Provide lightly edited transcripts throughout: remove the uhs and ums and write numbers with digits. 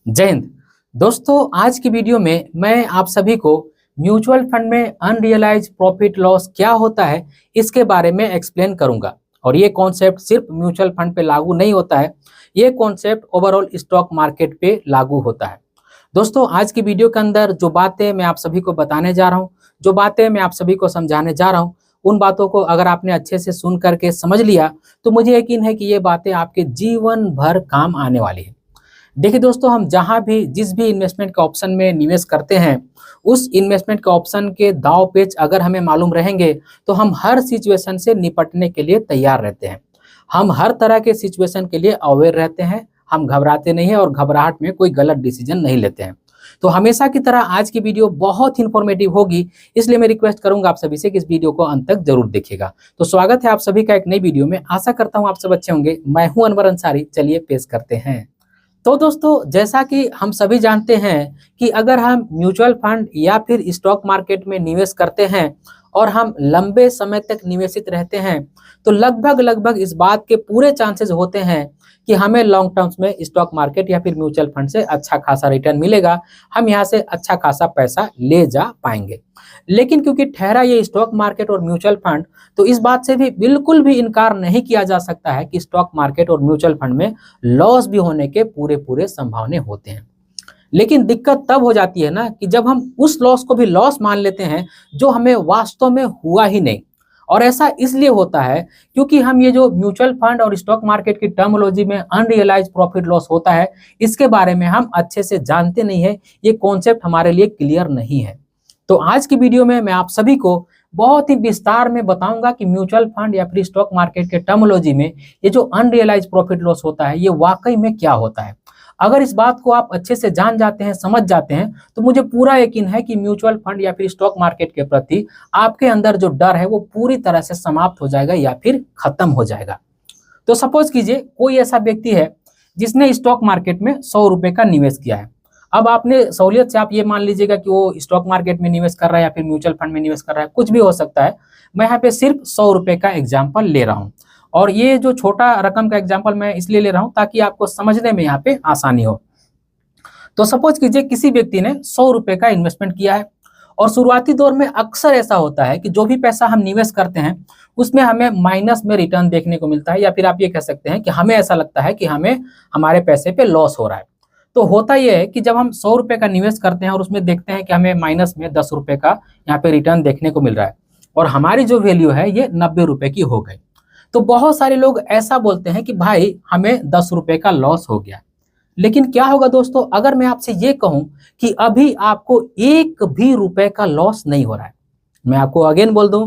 जय हिंद। दोस्तों, आज की वीडियो में मैं आप सभी को म्यूचुअल फंड में अनरियलाइज प्रॉफिट लॉस क्या होता है इसके बारे में एक्सप्लेन करूंगा। और ये कॉन्सेप्ट सिर्फ म्यूचुअल फंड पे लागू नहीं होता है, ये कॉन्सेप्ट ओवरऑल स्टॉक मार्केट पे लागू होता है। दोस्तों, आज की वीडियो के अंदर जो बातें मैं आप सभी को बताने जा रहा हूँ, जो बातें मैं आप सभी को समझाने जा रहा हूँ, उन बातों को अगर आपने अच्छे से सुन करके समझ लिया तो मुझे यकीन है कि ये बातें आपके जीवन भर काम आने वाली है। देखिए दोस्तों, हम जहां भी जिस भी इन्वेस्टमेंट के ऑप्शन में निवेश करते हैं, उस इन्वेस्टमेंट के ऑप्शन के दाव पेच अगर हमें मालूम रहेंगे तो हम हर सिचुएशन से निपटने के लिए तैयार रहते हैं। हम हर तरह के सिचुएशन के लिए अवेयर रहते हैं, हम घबराते नहीं हैं और घबराहट में कोई गलत डिसीजन नहीं लेते हैं। तो हमेशा की तरह आज की वीडियो बहुत इन्फॉर्मेटिव होगी, इसलिए मैं रिक्वेस्ट करूंगा आप सभी से कि इस वीडियो को अंत तक जरूर देखिएगा। तो स्वागत है आप सभी का एक नई वीडियो में। आशा करता हूं आप सब अच्छे होंगे। मैं हूं अनवर अंसारी, चलिए पेश करते हैं। तो दोस्तों, जैसा कि हम सभी जानते हैं कि अगर हम म्यूचुअल फंड या फिर स्टॉक मार्केट में निवेश करते हैं और हम लंबे समय तक निवेशित रहते हैं तो लगभग इस बात के पूरे चांसेस होते हैं कि हमें लॉन्ग टर्म्स में स्टॉक मार्केट या फिर म्यूचुअल फंड से अच्छा खासा रिटर्न मिलेगा, हम यहाँ से अच्छा खासा पैसा ले जा पाएंगे। लेकिन क्योंकि ठहरा ये स्टॉक मार्केट और म्यूचुअल फंड, तो इस बात से भी बिल्कुल भी इनकार नहीं किया जा सकता है कि स्टॉक मार्केट और म्यूचुअल फंड में लॉस भी होने के पूरे संभावना होते हैं। लेकिन दिक्कत तब हो जाती है ना कि जब हम उस लॉस को भी लॉस मान लेते हैं जो हमें वास्तव में हुआ ही नहीं। और ऐसा इसलिए होता है क्योंकि हम ये जो म्यूचुअल फंड और स्टॉक मार्केट की टर्मिनोलॉजी में अनरियलाइज प्रॉफिट लॉस होता है, इसके बारे में हम अच्छे से जानते नहीं है, ये कॉन्सेप्ट हमारे लिए क्लियर नहीं है। तो आज की वीडियो में मैं आप सभी को बहुत ही विस्तार में बताऊंगा कि म्यूचुअल फंड या फिर स्टॉक मार्केट के टर्मिनोलॉजी में ये जो अनरियलाइज प्रॉफिट लॉस होता है, ये वाकई में क्या होता है। अगर इस बात को आप अच्छे से जान जाते हैं, समझ जाते हैं, तो मुझे पूरा यकीन है कि म्यूचुअल फंड या फिर स्टॉक मार्केट के प्रति आपके अंदर जो डर है वो पूरी तरह से समाप्त हो जाएगा या फिर खत्म हो जाएगा। तो सपोज कीजिए कोई ऐसा व्यक्ति है जिसने स्टॉक मार्केट में 100 रुपए का निवेश किया है। अब आपने सहूलियत से आप ये मान लीजिएगा कि वो स्टॉक मार्केट में निवेश कर रहा है या फिर म्यूचुअल फंड में निवेश कर रहा है, कुछ भी हो सकता है। मैं यहाँ पे सिर्फ 100 रुपए का एग्जाम्पल ले रहा हूँ और ये जो छोटा रकम का एग्जाम्पल मैं इसलिए ले रहा हूँ ताकि आपको समझने में यहाँ पे आसानी हो। तो सपोज कीजिए किसी व्यक्ति ने 100 रुपए का इन्वेस्टमेंट किया है और शुरुआती दौर में अक्सर ऐसा होता है कि जो भी पैसा हम निवेश करते हैं उसमें हमें माइनस में रिटर्न देखने को मिलता है, या फिर आप ये कह सकते हैं कि हमें ऐसा लगता है कि हमें हमारे पैसे पे लॉस हो रहा है। तो होता यह है कि जब हम 100 रुपए का निवेश करते हैं और उसमें देखते हैं कि हमें माइनस में 10 रुपए का यहाँ पे रिटर्न देखने को मिल रहा है और हमारी जो वैल्यू है ये 90 रुपए की हो गई, तो बहुत सारे लोग ऐसा बोलते हैं कि भाई हमें 10 रुपए का लॉस हो गया। लेकिन क्या होगा दोस्तों अगर मैं आपसे ये कहूं कि अभी आपको एक भी रुपए का लॉस नहीं हो रहा है। मैं आपको अगेन बोल दूं,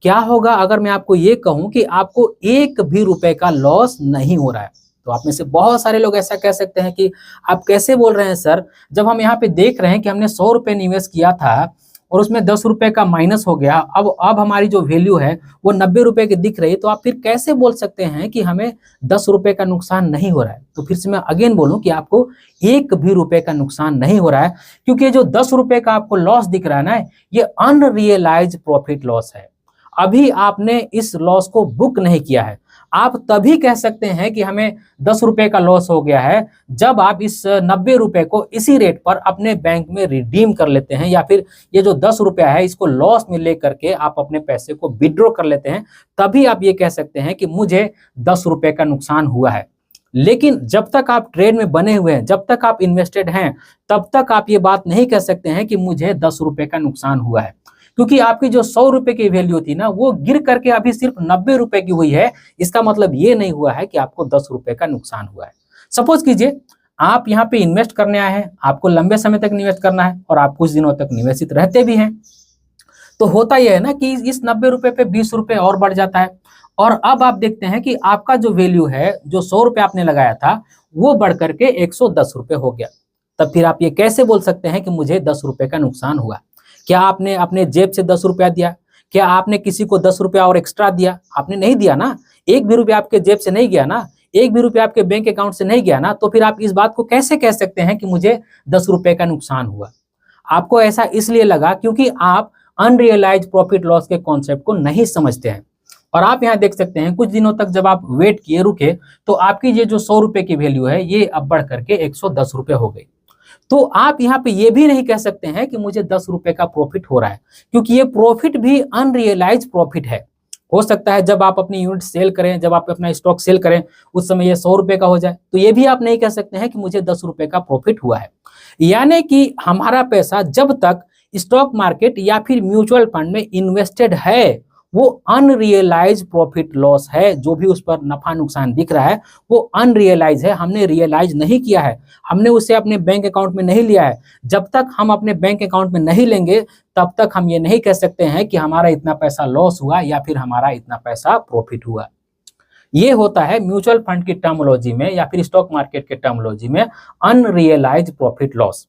क्या होगा अगर मैं आपको ये कहूं कि आपको एक भी रुपए का लॉस नहीं हो रहा है। तो आप में से बहुत सारे लोग ऐसा कह सकते हैं कि आप कैसे बोल रहे हैं सर, जब हम यहाँ पे देख रहे हैं कि हमने 100 रुपए निवेश किया था और उसमें 10 रुपए का माइनस हो गया, अब हमारी जो वैल्यू है वो 90 रुपए की दिख रही है, तो आप फिर कैसे बोल सकते हैं कि हमें 10 रुपए का नुकसान नहीं हो रहा है। तो फिर से मैं अगेन बोलूं कि आपको एक भी रुपए का नुकसान नहीं हो रहा है, क्योंकि ये जो 10 रुपए का आपको लॉस दिख रहा है ना, ये अनरियलाइज प्रॉफिट लॉस है। अभी आपने इस लॉस को बुक नहीं किया है। आप तभी कह सकते हैं कि हमें 10 रुपए का लॉस हो गया है जब आप इस 90 रुपए को इसी रेट पर अपने बैंक में रिडीम कर लेते हैं, या फिर ये जो 10 रुपया है इसको लॉस में लेकर के आप अपने पैसे को विड्रॉ कर लेते हैं, तभी आप ये कह सकते हैं कि मुझे 10 रुपए का नुकसान हुआ है। लेकिन जब तक आप ट्रेड में बने हुए हैं, जब तक आप इन्वेस्टेड हैं, तब तक आप ये बात नहीं कह सकते हैं कि मुझे 10 रुपए का नुकसान हुआ है, क्योंकि आपकी जो 100 रुपए की वैल्यू थी ना वो गिर करके अभी सिर्फ 90 रुपए की हुई है। इसका मतलब ये नहीं हुआ है कि आपको 10 रुपए का नुकसान हुआ है। सपोज कीजिए आप यहाँ पे इन्वेस्ट करने आए हैं, आपको लंबे समय तक निवेश करना है और आप कुछ दिनों तक निवेशित रहते भी हैं, तो होता यह है ना कि इस 90 रुपए पे 20 रुपए और बढ़ जाता है और अब आप देखते हैं कि आपका जो वैल्यू है, जो 100 रुपए आपने लगाया था, वो बढ़ करके 110 रुपए हो गया। तब फिर आप ये कैसे बोल सकते हैं कि मुझे 10 रुपए का नुकसान हुआ। क्या आपने अपने जेब से 10 रुपया दिया? क्या आपने किसी को 10 रुपया और एक्स्ट्रा दिया? आपने नहीं दिया ना। एक भी रुपया आपके जेब से नहीं गया ना, एक भी रुपया आपके बैंक अकाउंट से नहीं गया ना, तो फिर आप इस बात को कैसे कह सकते हैं कि मुझे 10 रुपए का नुकसान हुआ। आपको ऐसा इसलिए लगा क्योंकि आप अनरियलाइज प्रॉफिट लॉस के कॉन्सेप्ट को नहीं समझते हैं। और आप यहाँ देख सकते हैं कुछ दिनों तक जब आप वेट किए, रुके, तो आपकी ये जो 100 रुपए की वैल्यू है ये अब बढ़ करके 110 रुपए हो गई। तो आप यहाँ पे ये भी नहीं कह सकते हैं कि मुझे 10 रुपए का प्रॉफिट हो रहा है, क्योंकि ये प्रॉफिट भी अनरियलाइज प्रॉफिट है। हो सकता है जब आप अपनी यूनिट सेल करें, जब आप अपना स्टॉक सेल करें, उस समय ये 100 रुपए का हो जाए, तो ये भी आप नहीं कह सकते हैं कि मुझे 10 रुपए का प्रॉफिट हुआ है। यानी कि हमारा पैसा जब तक स्टॉक मार्केट या फिर म्यूचुअल फंड में इन्वेस्टेड है, वो अनरियलाइज प्रॉफिट लॉस है। जो भी उस पर नफा नुकसान दिख रहा है वो अनरियलाइज है, हमने रियलाइज नहीं किया है, हमने उसे अपने बैंक अकाउंट में नहीं लिया है। जब तक हम अपने बैंक अकाउंट में नहीं लेंगे तब तक हम ये नहीं कह सकते हैं कि हमारा इतना पैसा लॉस हुआ या फिर हमारा इतना पैसा प्रॉफिट हुआ। ये होता है म्यूचुअल फंड की टर्मोलॉजी में या फिर स्टॉक मार्केट के टर्मोलॉजी में अनरियलाइज प्रॉफिट लॉस।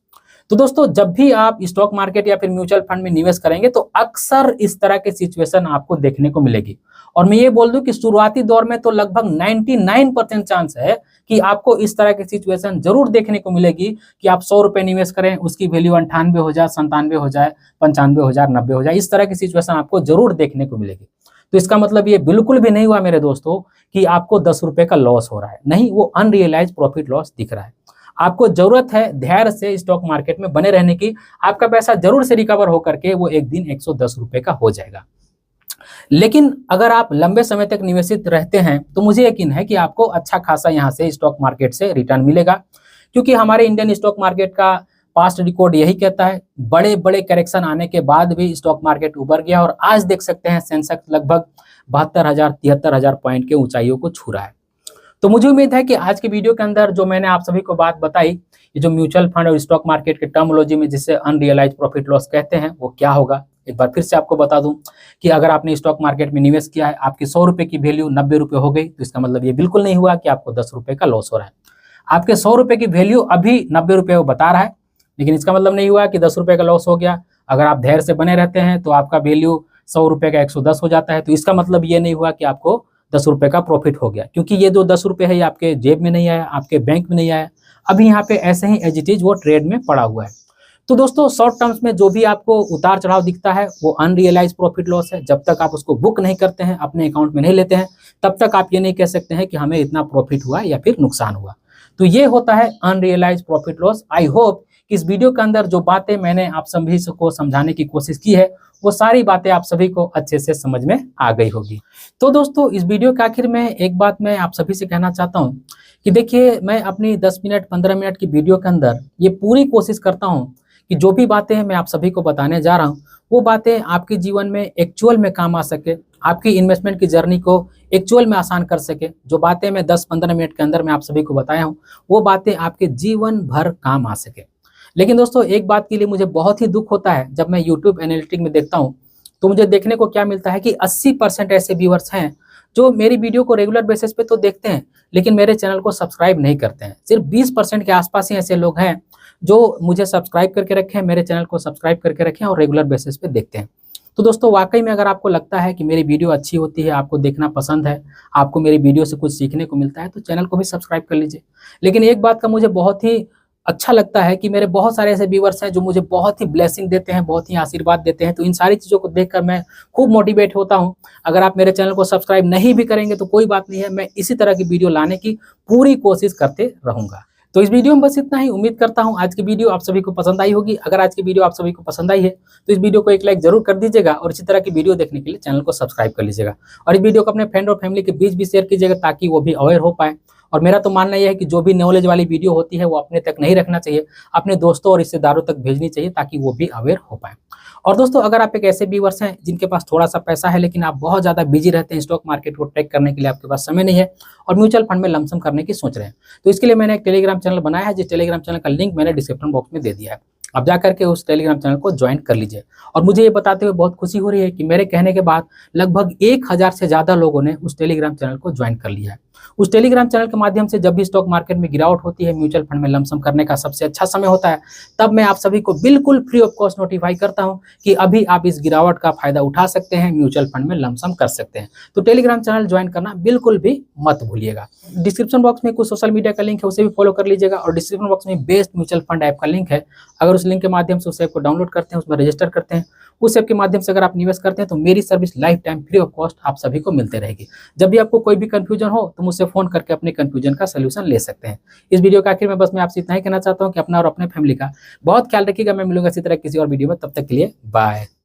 तो दोस्तों, जब भी आप स्टॉक मार्केट या फिर म्यूचुअल फंड में निवेश करेंगे तो अक्सर इस तरह के सिचुएशन आपको देखने को मिलेगी। और मैं ये बोल दूं कि शुरुआती दौर में तो लगभग 99% चांस है कि आपको इस तरह की सिचुएशन जरूर देखने को मिलेगी कि आप 100 रुपए निवेश करें, उसकी वैल्यू 98 हो जाए, 97 हो जाए, 95 हो जाए, 90 हो जाए। इस तरह की सिचुएशन आपको जरूर देखने को मिलेगी। तो इसका मतलब ये बिल्कुल भी नहीं हुआ मेरे दोस्तों कि आपको 10 रुपए का लॉस हो रहा है। नहीं, वो अनरियलाइज प्रॉफिट लॉस दिख रहा है। आपको जरूरत है धैर्य से स्टॉक मार्केट में बने रहने की। आपका पैसा जरूर से रिकवर होकर के वो एक दिन 110 रुपए का हो जाएगा। लेकिन अगर आप लंबे समय तक निवेशित रहते हैं तो मुझे यकीन है कि आपको अच्छा खासा यहाँ से स्टॉक मार्केट से रिटर्न मिलेगा, क्योंकि हमारे इंडियन स्टॉक मार्केट का पास्ट रिकॉर्ड यही कहता है। बड़े बड़े करेक्शन आने के बाद भी स्टॉक मार्केट उभर गया और आज देख सकते हैं सेंसेक्स लगभग 72,000 73,000 पॉइंट के ऊंचाइयों को छू रहा है। तो मुझे उम्मीद है कि आज के वीडियो के अंदर जो मैंने आप सभी को बात बताई, ये जो म्यूचुअल फंड और स्टॉक मार्केट के टर्मोलॉजी में जिसे अनरियलाइज प्रॉफिट लॉस कहते हैं, वो क्या होगा। एक बार फिर से आपको बता दूं कि अगर आपने स्टॉक मार्केट में निवेश किया है, आपकी 100 रुपए की वैल्यू 90 रुपए हो गई, तो इसका मतलब ये बिल्कुल नहीं हुआ कि आपको 10 रुपए का लॉस हो रहा है। आपके 100 रुपए की वैल्यू अभी 90 रुपए वो बता रहा है, लेकिन इसका मतलब नहीं हुआ कि 10 रुपए का लॉस हो गया। अगर आप धैर्य से बने रहते हैं तो आपका वैल्यू 100 रुपए का 110 हो जाता है, तो इसका मतलब ये नहीं हुआ कि आपको 10 रुपए का प्रॉफिट हो गया, क्योंकि ये जो 10 रुपए है ये आपके जेब में नहीं आया, आपके बैंक में नहीं आया, अभी यहाँ पे ऐसे ही एज इट इज वो ट्रेड में पड़ा हुआ है। तो दोस्तों, शॉर्ट टर्म्स में जो भी आपको उतार चढ़ाव दिखता है वो अनरियलाइज प्रॉफिट लॉस है। जब तक आप उसको बुक नहीं करते हैं, अपने अकाउंट में नहीं लेते हैं, तब तक आप ये नहीं कह सकते हैं कि हमें इतना प्रॉफिट हुआ या फिर नुकसान हुआ। तो ये होता है unrealised profit loss. I hope कि इस वीडियो के अंदर जो बातें मैंने आप सभी को समझाने की कोशिश की है, वो सारी बातें आप सभी को अच्छे से समझ में आ गई होगी। तो दोस्तों, इस वीडियो के आखिर में एक बात मैं आप सभी से कहना चाहता हूँ कि देखिए, मैं अपनी 10 मिनट 15 मिनट की वीडियो के अंदर ये पूरी कोशिश करता हूँ कि जो भी बातें मैं आप सभी को बताने जा रहा हूँ वो बातें आपके जीवन में एक्चुअल में काम आ सके, आपकी इन्वेस्टमेंट की जर्नी को एक्चुअल में आसान कर सके। जो बातें मैं 10-15 मिनट के अंदर मैं आप सभी को बताया हूँ वो बातें आपके जीवन भर काम आ सके। लेकिन दोस्तों, एक बात के लिए मुझे बहुत ही दुख होता है, जब मैं यूट्यूब एनालिटिक्स में देखता हूँ तो मुझे देखने को क्या मिलता है कि 80% ऐसे व्यूअर्स हैं जो मेरी वीडियो को रेगुलर बेसिस पे तो देखते हैं लेकिन मेरे चैनल को सब्सक्राइब नहीं करते हैं। सिर्फ 20% के आसपास ही ऐसे लोग हैं जो मुझे सब्सक्राइब करके रखें, मेरे चैनल को सब्सक्राइब करके रखें और रेगुलर बेसिस पे देखते हैं। तो दोस्तों, वाकई में अगर आपको लगता है कि मेरी वीडियो अच्छी होती है, आपको देखना पसंद है, आपको मेरी वीडियो से कुछ सीखने को मिलता है, तो चैनल को भी सब्सक्राइब कर लीजिए। लेकिन एक बात का मुझे बहुत ही अच्छा लगता है कि मेरे बहुत सारे ऐसे व्यूअर्स हैं जो मुझे बहुत ही ब्लेसिंग देते हैं, बहुत ही आशीर्वाद देते हैं। तो इन सारी चीज़ों को देखकर मैं खूब मोटिवेट होता हूं। अगर आप मेरे चैनल को सब्सक्राइब नहीं भी करेंगे तो कोई बात नहीं है, मैं इसी तरह की वीडियो लाने की पूरी कोशिश करते रहूंगा। तो इस वीडियो में बस इतना ही। उम्मीद करता हूं आज की वीडियो आप सभी को पसंद आई होगी। अगर आज की वीडियो आप सभी को पसंद आई है तो इस वीडियो को एक लाइक जरूर कर दीजिएगा और इसी तरह की वीडियो देखने के लिए चैनल को सब्सक्राइब कर लीजिएगा और इस वीडियो को अपने फ्रेंड और फैमिली के बीच भी शेयर कीजिएगा ताकि वो भी अवेयर हो पाए। और मेरा तो मानना यह है कि जो भी नॉलेज वाली वीडियो होती है वो अपने तक नहीं रखना चाहिए, अपने दोस्तों और रिश्तेदारों तक भेजनी चाहिए ताकि वो भी अवेयर हो पाए। और दोस्तों, अगर आप एक ऐसे व्यूअर्स हैं जिनके पास थोड़ा सा पैसा है लेकिन आप बहुत ज़्यादा बिजी रहते हैं, स्टॉक मार्केट को ट्रैक करने के लिए आपके पास समय नहीं है और म्यूचुअल फंड में लमसम करने की सोच रहे हैं, तो इसके लिए मैंने एक टेलीग्राम चैनल बनाया है, जिस टेलीग्राम चैनल का लिंक मैंने डिस्क्रिप्शन बॉक्स में दे दिया है। आप जा करके उस टेलीग्राम चैनल को ज्वाइन कर लीजिए। और मुझे ये बताते हुए बहुत खुशी हो रही है कि मेरे कहने के बाद लगभग 1000 से ज़्यादा लोगों ने उस टेलीग्राम चैनल को ज्वाइन कर लिया है। उस टेलीग्राम चैनल के माध्यम से जब भी स्टॉक मार्केट में गिरावट होती है, म्यूचुअल फंड में लमसम करने का सबसे अच्छा समय होता है, तब मैं आप सभी को बिल्कुल फ्री ऑफ कॉस्ट नोटिफाई करता हूं कि अभी आप इस गिरावट का फायदा उठा सकते हैं, म्यूचुअल फंड में लमसम कर सकते हैं। तो टेलीग्राम चैनल ज्वाइन करना बिल्कुल भी मत भूलिएगा। डिस्क्रिप्शन बॉक्स में कुछ सोशल मीडिया का लिंक है, उसे भी फॉलो कर लीजिएगा और डिस्क्रिप्शन बॉक्स में बेस्ट म्यूचुअल फंड ऐप का लिंक है। अगर उस लिंक के माध्यम से उस ऐप को डाउनलोड करते हैं, उसमें रजिस्टर करते हैं, उस ऐप के माध्यम से अगर आप निवेश करते हैं तो मेरी service life time free of cost आप सभी को मिलते रहेगी। जब भी आपको कोई भी कंफ्यूजन हो तो मुझसे फ़ोन करके अपने कन्फ्यूजन का सॉल्यूशन ले सकते हैं। इस वीडियो के आखिर में बस मैं आपसे इतना ही कहना चाहता हूँ कि अपना और अपने फैमिली का बहुत ख्याल रखिएगा। मैं मिलूंगा इसी तरह किसी और वीडियो में, तब तक के लिए बाय।